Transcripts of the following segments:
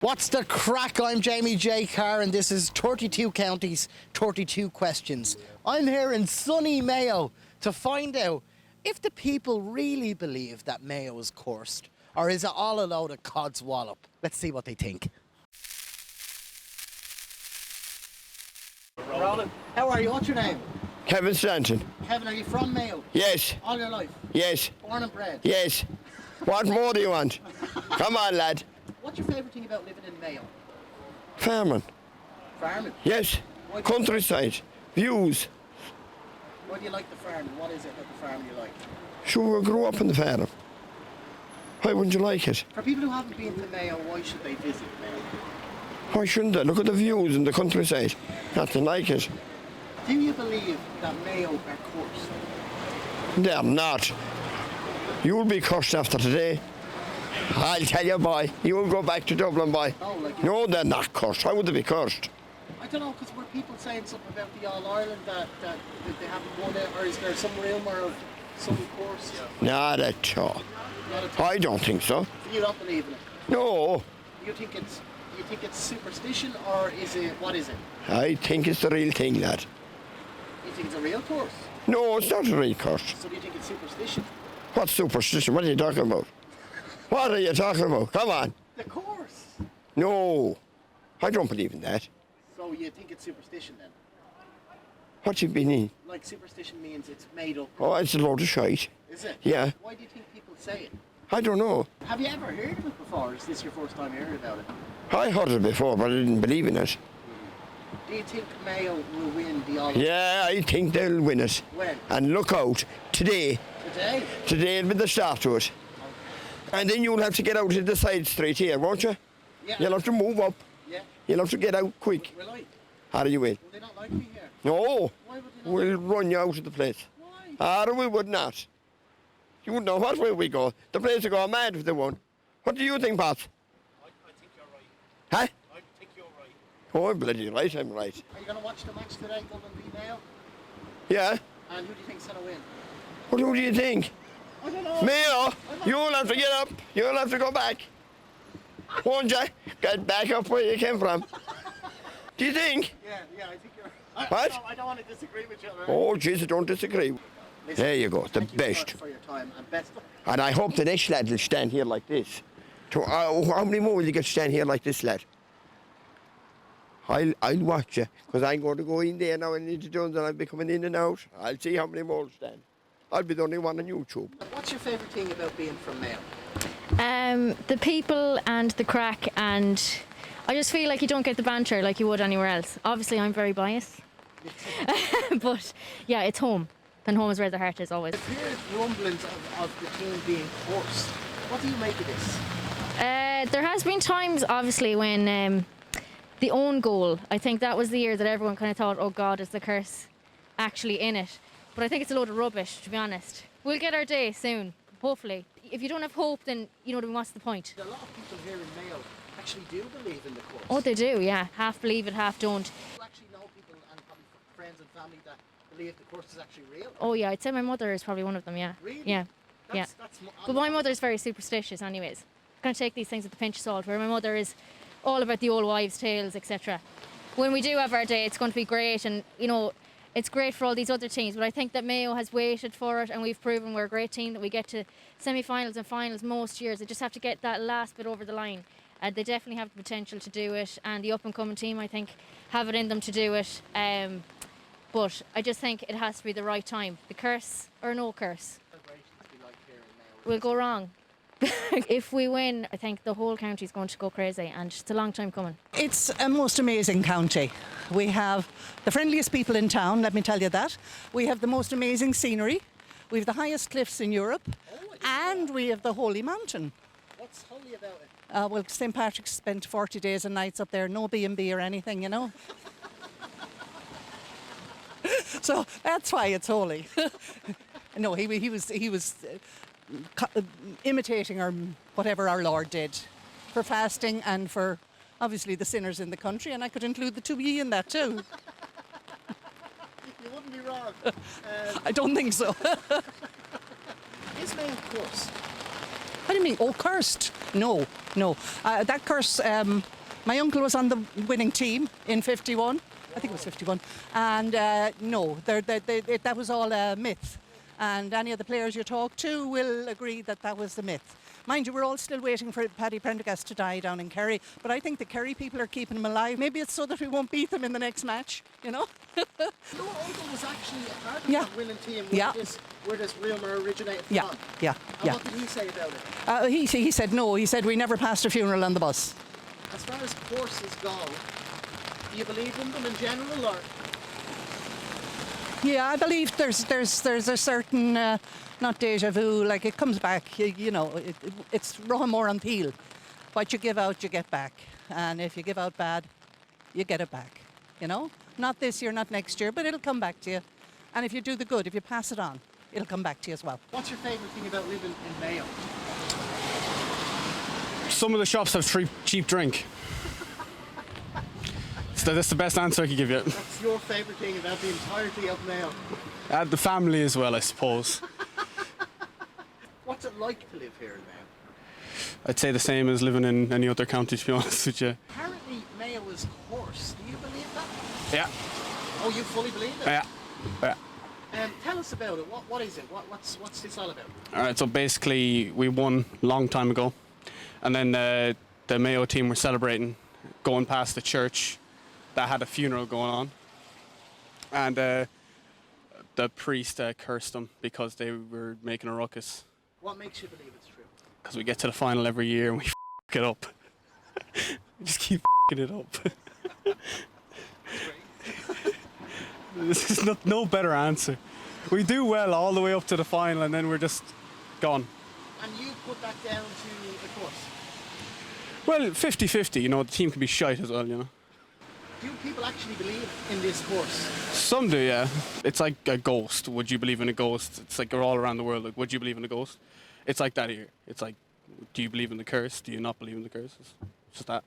What's the crack? I'm Jamie J. Carr and this is 32 counties, 32 questions. I'm here in sunny Mayo to find out if the people really believe that Mayo is cursed, or is it all a load of cod's wallop? Let's see what they think. Roland, how are you? What's your name? Kevin Stanton. Kevin, are you from Mayo? Yes. All your life? Yes. Born and bred? Yes. What more do you want? Come on, lad. What's your favourite thing about living in Mayo? Farming. Farming? Yes. Countryside. Views. Why do you like the farming? What is it about the farm you like? Sure, we grew up in the farm. Why wouldn't you like it? For people who haven't been to Mayo, why should they visit Mayo? Why shouldn't they? Look at the views in the countryside. Nothing like it. Do you believe that Mayo are cursed? They're not. You'll be cursed after today. I'll tell you, boy. You'll go back to Dublin, boy. Oh, like no, they're not cursed. Why would they be cursed? I don't know, because were people saying something about the All-Ireland that they haven't won it, or is there some rumour of some course? Not at all. I don't think so. So you don't believe in it? No. You think it's superstition, or is it, what is it? I think it's the real thing, lad. You think it's a real course? No, it's not a real curse. So do you think it's superstition? What's superstition? What are you talking about? What are you talking about? Come on. The course? No, I don't believe in that. So you think it's superstition then? What do you mean? Like superstition means it's made up. Oh, it's a load of shite. Is it? Yeah. Why do you think people say it? I don't know. Have you ever heard of it before, or is this your first time hearing about it? I heard it before, but I didn't believe in it. Do you think Mayo will win the All-Ireland? Yeah, I think they'll win it. When? And look out, today. Today? Today will be the start to it. And then you'll have to get out to the side street here, won't you? Yeah. You'll have to move up. Yeah. You'll have to get out quick. Will I? How do you will? Will they not like me here? No. Why would they not? We'll run you out of the place. Why? We would not. You wouldn't know what way we go. The place would go mad if they won. What do you think, Pat? I think you're right. Huh? I think you're right. Oh, I'm bloody right, I'm right. Are you going to watch the match today, Dublin v Mayo? Yeah? And who do you think's going to win? What do you think? I don't know. Mayo, you'll have to get up. You'll have to go back. Won't you? Get back up where you came from. Do you think? Yeah, I think you're... What? I don't want to disagree with you. Right? Oh, Jesus, don't disagree. Listen, There you go, the thank you best. for your time, and best. And I hope the next lad will stand here like this. How many more will you get to stand here like this, lad? I'll watch you, because I'm going to go in there now and into Jones, and I'll be coming in and out. I'll see how many more will stand. I'll be the only one on YouTube. What's your favourite thing about being from Mayo? The people and the crack, and I just feel like you don't get the banter like you would anywhere else. Obviously, I'm very biased, but yeah, it's home. And home is where the heart is always. I've heard rumblings of the team being forced. What do you make of this? There has been times, obviously, when the own goal, I think that was the year that everyone kind of thought, oh God, is the curse actually in it? But I think it's a load of rubbish, to be honest. We'll get our day soon, hopefully. If you don't have hope, then, what's the point? A lot of people here in Mayo actually do believe in the course. Oh, they do, yeah. Half believe it, half don't. You actually know people and probably friends and family that believe the course is actually real? Oh, yeah, I'd say my mother is probably one of them, yeah. Really? Yeah, yeah. But my mother's very superstitious anyways. Kind of take these things with a pinch of salt, where my mother is all about the old wives' tales, etc. When we do have our day, it's going to be great, and, it's great for all these other teams, but I think that Mayo has waited for it, and we've proven we're a great team, that we get to semi-finals and finals most years. They just have to get that last bit over the line. They definitely have the potential to do it, and the up-and-coming team, I think, have it in them to do it. But I just think it has to be the right time. The curse or no curse. We'll go wrong. If we win, I think the whole county is going to go crazy, and it's a long time coming. It's a most amazing county. We have the friendliest people in town, let me tell you that. We have the most amazing scenery. We have the highest cliffs in Europe. And we have the Holy Mountain. What's holy about it? Well, St. Patrick's spent 40 days and nights up there, no B&B or anything, So that's why it's holy. No, he was imitating whatever our Lord did for fasting and for obviously the sinners in the country, and I could include the two of ye in that too. You wouldn't be wrong. I don't think so. Is Mayo cursed? What do you mean? Oh, cursed? No, no. That curse, my uncle was on the winning team in 51. I think it was 51. And no, that was all a myth. And any of the players you talk to will agree that that was the myth. Mind you, we're all still waiting for Paddy Prendergast to die down in Kerry, but I think the Kerry people are keeping him alive. Maybe it's so that we won't beat them in the next match, you know? Your uncle was actually a part of Yeah. that winning team Yeah. where this rumour originated from. Yeah, yeah, And yeah. what did he say about it? He said no. He said we never passed a funeral on the bus. As far as courses go, do you believe in them in general, or? Yeah, I believe there's a certain not deja vu. Like it comes back. You know, it's more on peel. What you give out, you get back. And if you give out bad, you get it back. You know, not this year, not next year, but it'll come back to you. And if you do the good, if you pass it on, it'll come back to you as well. What's your favourite thing about living in Mayo? Some of the shops have cheap drink. So that's the best answer I could give you. What's your favourite thing about the entirety of Mayo? The family as well, I suppose. What's it like to live here in Mayo? I'd say the same as living in any other county, to be honest with you. Apparently Mayo is coarse. Do you believe that? Yeah, Oh, you fully believe it? yeah, yeah. Tell us about it. What is it? What's this all about? All right, so basically we won a long time ago, and then the Mayo team were celebrating, going past the church that had a funeral going on, and the priest cursed them because they were making a ruckus. What makes you believe it's true? Because we get to the final every year and we f*** it up. We just keep f***ing it up. This is no better answer. We do well all the way up to the final and then we're just gone. And you put that down to the course. Well, 50-50, you know, the team can be shite as well, you know. Do people actually believe in this course? Some do, yeah. It's like a ghost. Would you believe in a ghost? It's like they're all around the world. Like, would you believe in a ghost? It's like that here. It's like, do you believe in the curse? Do you not believe in the curse? It's just that.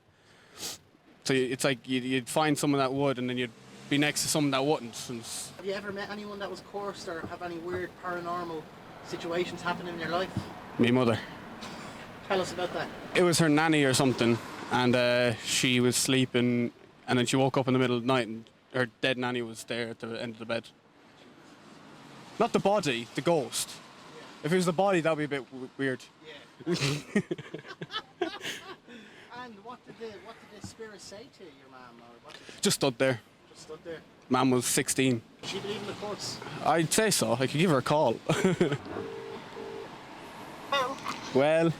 So it's like you'd find someone that would, and then you'd be next to someone that wouldn't. Have you ever met anyone that was cursed or have any weird paranormal situations happen in your life? Me mother. Tell us about that. It was her nanny or something, and she was sleeping, and then she woke up in the middle of the night, and her dead nanny was there at the end of the bed. Not the body, the ghost. If it was the body, that would be a bit weird. Yeah. And what did the spirit say to your mum? Just stood there. Just stood there. Mum was 16. Did she believe in the course? I'd say so. I could give her a call. Well.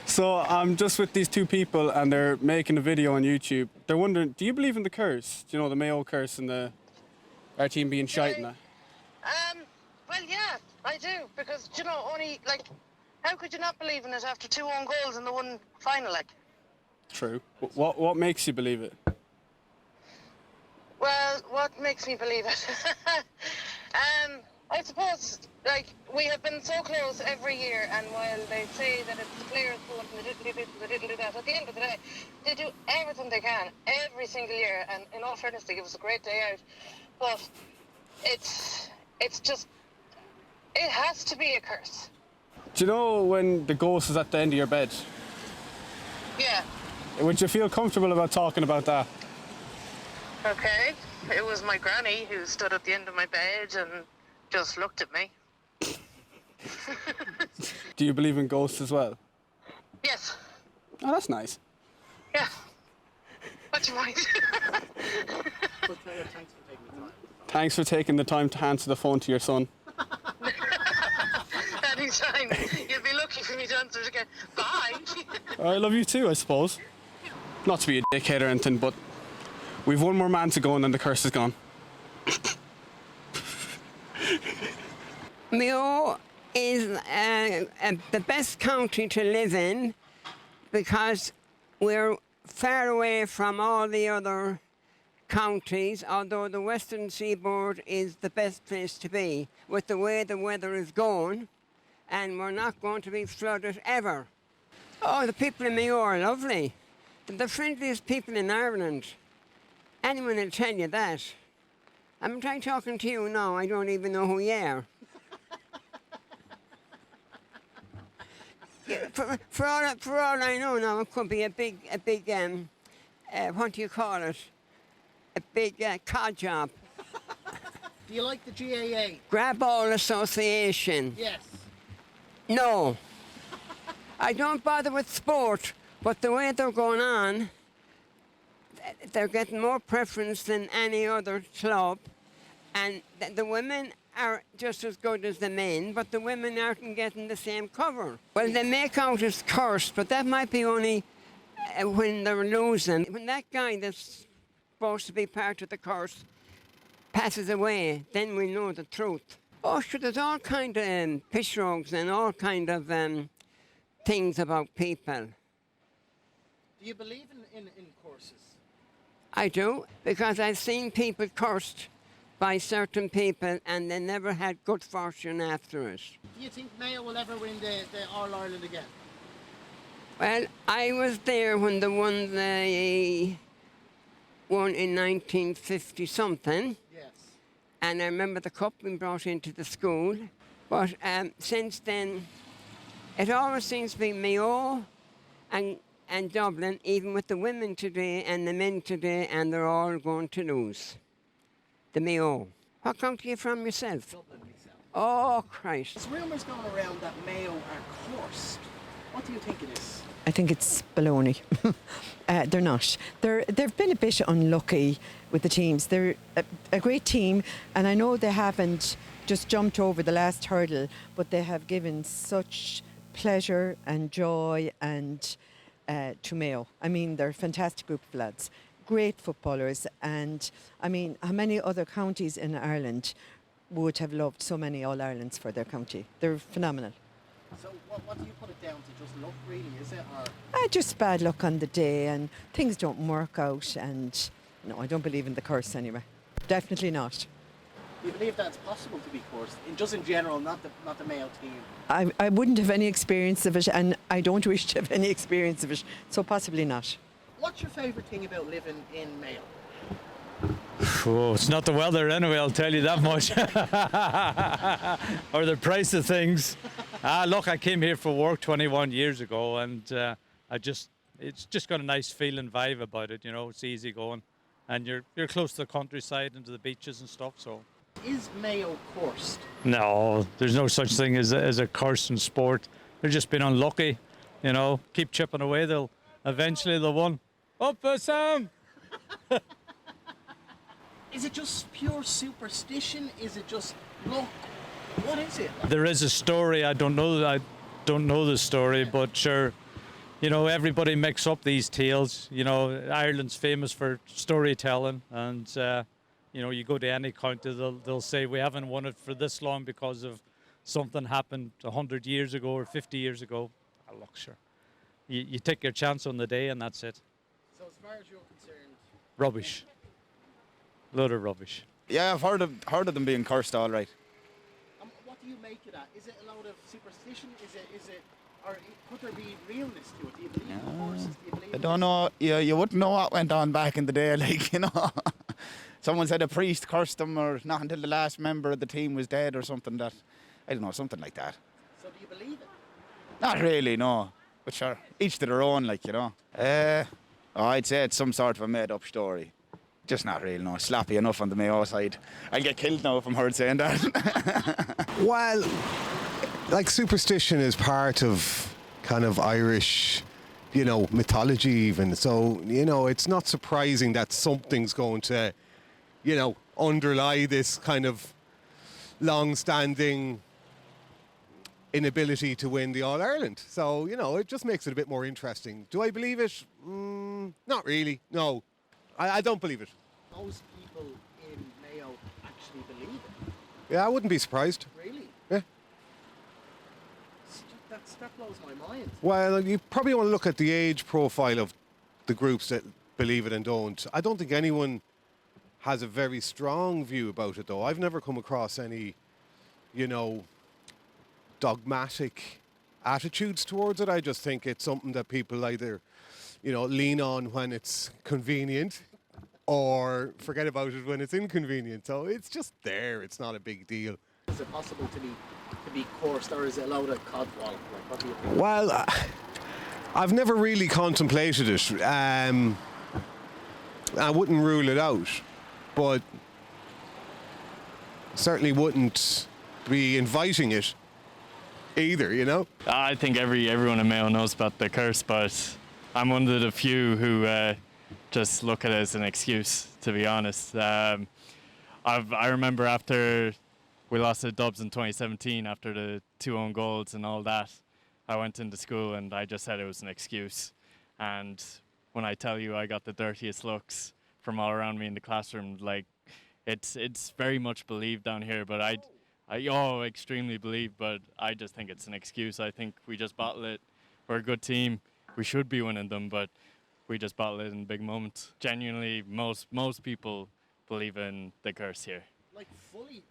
So I'm just with these two people and they're making a video on YouTube. They're wondering, do you believe in the curse? Do you know the Mayo curse and our team being shite and that? Well, yeah, I do, because, you know, only, like, how could you not believe in it after 2 own goals in the one final, like? True. What makes you believe it? Well, what makes me believe it? I suppose, like, we have been so close every year, and while they say that it's the players going from the diddly this to the diddly that, at the end of the day, they do everything they can, every single year, and in all fairness, they give us a great day out. But it's just, it has to be a curse. Do you know when the ghost is at the end of your bed? Yeah. Would you feel comfortable about talking about that? Okay. It was my granny who stood at the end of my bed and just looked at me. Do you believe in ghosts as well? Yes. Oh, that's nice. Yeah. What do you want? Thanks for taking the time to answer the phone to your son. Anytime. You'll be lucky for me to answer it again. Bye. I love you too, I suppose. Not to be a dickhead or anything, but we've one more man to go and then the curse is gone. Mayo is the best county to live in because we're far away from all the other counties, although the Western Seaboard is the best place to be with the way the weather is going, and we're not going to be flooded ever. Oh, the people in Mayo are lovely. They're the friendliest people in Ireland. Anyone will tell you that. I'm trying talking to you now, I don't even know who you are. For all I know now, it could be a big what do you call it? A big cod job. Do you like the GAA? Grab Ball Association. Yes. No. I don't bother with sport, but the way they're going on, they're getting more preference than any other club. And the women are just as good as the men, but the women aren't getting the same cover. Well, they make out as cursed, but that might be only when they're losing. When that guy that's supposed to be part of the curse passes away, then we know the truth. Oh, sure, there's all kind of piss rogues and all kind of things about people. Do you believe in courses? I do, because I've seen people cursed by certain people and they never had good fortune after it. Do you think Mayo will ever win the All-Ireland again? Well, I was there when they won the one in 1950-something. Yes. And I remember the cup being brought into the school. But since then, it always seems to be Mayo and Dublin, even with the women today and the men today, and they're all going to lose. The Mayo. What county are you from yourself? Dublin myself. Oh, Christ. There's rumours going around that Mayo are coursed. What do you think it is? I think it's baloney. They're not. They've been a bit unlucky with the teams. They're a great team, and I know they haven't just jumped over the last hurdle, but they have given such pleasure and joy and to Mayo. I mean, they're a fantastic group of lads, great footballers, and I mean, how many other counties in Ireland would have loved so many All-Irelands for their county? They're phenomenal. So what do you put it down to? Just luck, really, is it? Or Just bad luck on the day, and things don't work out, and no, I don't believe in the curse anyway. Definitely not. do you believe that it's possible to be coursed? Just in general, not the Mayo team. I wouldn't have any experience of it, and I don't wish to have any experience of it, so possibly not. What's your favourite thing about living in Mayo? Oh, it's not the weather anyway, I'll tell you that much. Or the price of things. Look, I came here for work 21 years ago, and it's just got a nice feeling vibe about it, you know, it's easy going. And you're close to the countryside and to the beaches and stuff, so. Is Mayo coursed? No, there's no such thing as a curse in sport. They've just been unlucky, you know. Keep chipping away, eventually they'll win. Up, Sam! Is it just pure superstition? Is it just luck? What is it? There is a story. I don't know the story, but sure, you know, everybody makes up these tales. You know, Ireland's famous for storytelling, and you know, you go to any county, they'll say we haven't won it for this long because of something happened 100 years ago or 50 years ago. Look, sure, you take your chance on the day, and that's it. So as far as you're concerned, Rubbish. Load of rubbish. Yeah, I've heard of them being cursed, all right. what do you make of that? Is it a load of superstition? Is it, or could there be realness to it? Do you believe in horses? Do you believe I don't know. You wouldn't know what went on back in the day, like, you know. Someone said a priest cursed them, or not until the last member of the team was dead, or something that, I don't know, something like that. So do you believe it? Not really, no. But sure, each to their own, like, you know. I'd say it's some sort of a made-up story. Just not real, no. Sloppy enough on the Mayo side. I'll get killed now if I'm heard saying that. Well, like, superstition is part of kind of Irish, you know, mythology even. So, you know, it's not surprising that something's going to, you know, underlie this kind of long-standing inability to win the All-Ireland. So, you know, it just makes it a bit more interesting. Do I believe it? Not really, no. I don't believe it. Most people in Mayo actually believe it. Yeah, I wouldn't be surprised. Really? Yeah. That blows my mind. Well, you probably want to look at the age profile of the groups that believe it and don't. I don't think anyone has a very strong view about it, though. I've never come across any, you know, dogmatic attitudes towards it. I just think it's something that people either, you know, lean on when it's convenient or forget about it when it's inconvenient. So it's just there. It's not a big deal. Is it possible to be to be coursed, or is it allowed at Codwall? Like, what do you think? Well, I've never really contemplated it. I wouldn't rule it out, but certainly wouldn't be inviting it either, you know? I think everyone in Mayo knows about the curse, but I'm one of the few who just look at it as an excuse, to be honest. I remember after we lost to Dubs in 2017, after the 2 own goals and all that, I went into school and I just said it was an excuse. And when I tell you I got the dirtiest looks from all around me in the classroom, like, it's very much believed down here, but I extremely believed, but I just think it's an excuse. I think we just bottle it. We're a good team. We should be winning them, but we just bottle it in big moments. Genuinely, most people believe in the curse here. Like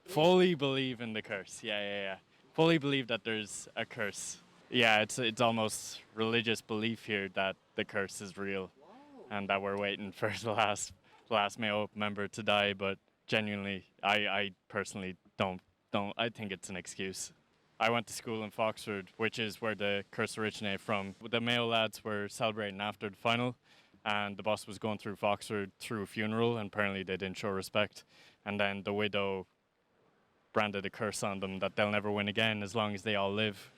fully believe in the curse. Yeah. Fully believe that there's a curse. Yeah, it's almost religious belief here that the curse is real, and that we're waiting for the last Mayo member to die. But genuinely, I personally don't. I think it's an excuse. I went to school in Foxford, which is where the curse originated from. The Mayo lads were celebrating after the final, and the bus was going through Foxford through a funeral, and apparently they didn't show respect. And then the widow branded a curse on them that they'll never win again as long as they all live.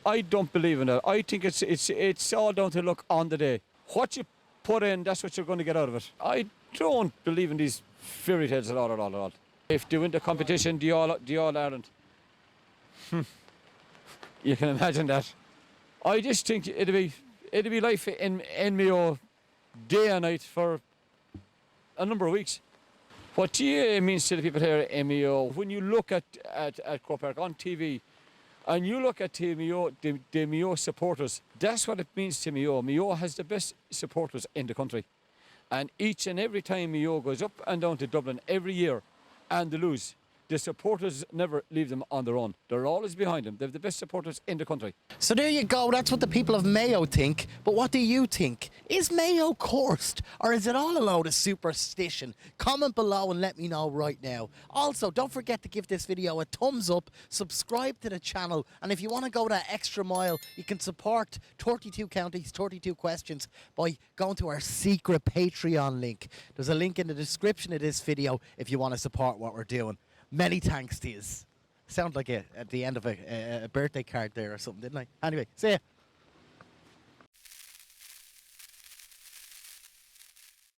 I don't believe in that. I think it's all down to luck on the day. What you put in, that's what you're going to get out of it. I don't believe in these fairy tales at all. If they win the competition, the All Ireland, you can imagine that. I just think it'd be life in Mayo day and night for a number of weeks. What GAA means to the people here in Mayo, when you look at Croke Park on TV, and you look at the Mayo supporters, that's what it means to Mayo. Mayo has the best supporters in the country. And each and every time Mayo goes up and down to Dublin every year and they lose, the supporters never leave them on their own. They're always behind them. They're the best supporters in the country. So there you go. That's what the people of Mayo think. But what do you think? Is Mayo coursed, or is it all a load of superstition? Comment below and let me know right now. Also, don't forget to give this video a thumbs up, subscribe to the channel, and if you want to go that extra mile, you can support 32 Counties, 32 Questions by going to our secret Patreon link. There's a link in the description of this video if you want to support what we're doing. Many thanks to you. Sound like at the end of a birthday card there or something, didn't I? Anyway, see ya.